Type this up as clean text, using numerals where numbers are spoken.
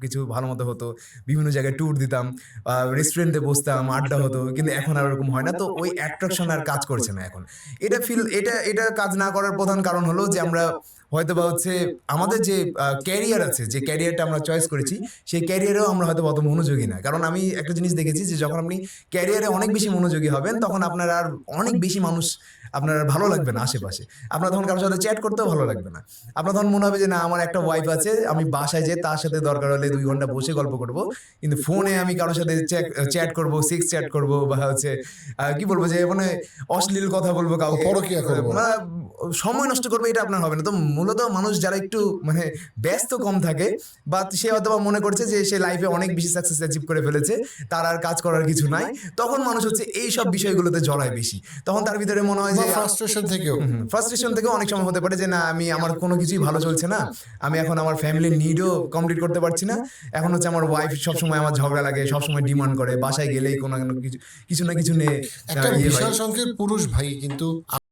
কিছু ভালো মতো হতো, বিভিন্ন জায়গায় ট্যুর দিতাম, রেস্টুরেন্টে বসতাম, আড্ডা হতো। কিন্তু এখন আর ওরকম হয় না। তো ওই অ্যাট্রাকশন আর কাজ করছে না এখন। এটা কাজ না করার প্রধান কারণ হলো যে আমরা হয়তোবা হচ্ছে আমাদের যে ক্যারিয়ার আছে, যে ক্যারিয়ারটা আমরা চয়েস করেছি, সেই ক্যারিয়ারেও আমরা হয়তো অত মনোযোগী না। কারণ আমি একটা জিনিস দেখেছি যে যখন আপনি ক্যারিয়ারে অনেক বেশি মনোযোগী হবেন, তখন আপনার আর অনেক বেশি মানুষ আপনার আর ভালো লাগবে না আশেপাশে। আপনার তখন কারোর সাথে চ্যাট করতেও ভালো লাগবে না। আপনার তখন মনে হবে যে না, আমার একটা ওয়াইফ আছে, আমি বাসায় যেয়ে তার সাথে দরকার হলে ২ ঘন্টা বসে গল্প করব। কিন্তু ফোনে আমি কারোর সাথে চ্যাট করব, সেক্স চ্যাট করব, বা হচ্ছে কি বলবো যে মানে অশ্লীল কথা বলবো কাউকে, পরকীয়া করবো। সময় নষ্ট করবে, এটা আপনার হবে না। তো মূলত মানুষ যারা একটু মানে ব্যস্ত কম থাকে, বা সে হয়তোবা মনে করছে যে সে লাইফে অনেক বেশি সাকসেস অ্যাচিভ করে ফেলেছে, তার আর কাজ করার কিছু নাই, তখন মানুষ হচ্ছে এই সব বিষয়গুলোতে জড়ায় বেশি। তখন তার ভিতরে মনে হয় যে ফ্রাস্ট্রেশন থেকেও অনেক সময় হতে পারে যে না, আমার কোনো কিছুই ভালো চলছে না, আমি এখন আমার ফ্যামিলির নিডও কমপ্লিট করতে পারছি না। এখন হচ্ছে আমার ওয়াইফ সবসময় আমার ঝগড়া লাগে, সবসময় ডিমান্ড করে, বাসায় গেলেই কোনো কিছু না কিছু নিয়ে একটা ইয়ে হয়। বিশাল সংখ্যক পুরুষ ভাই কিন্তু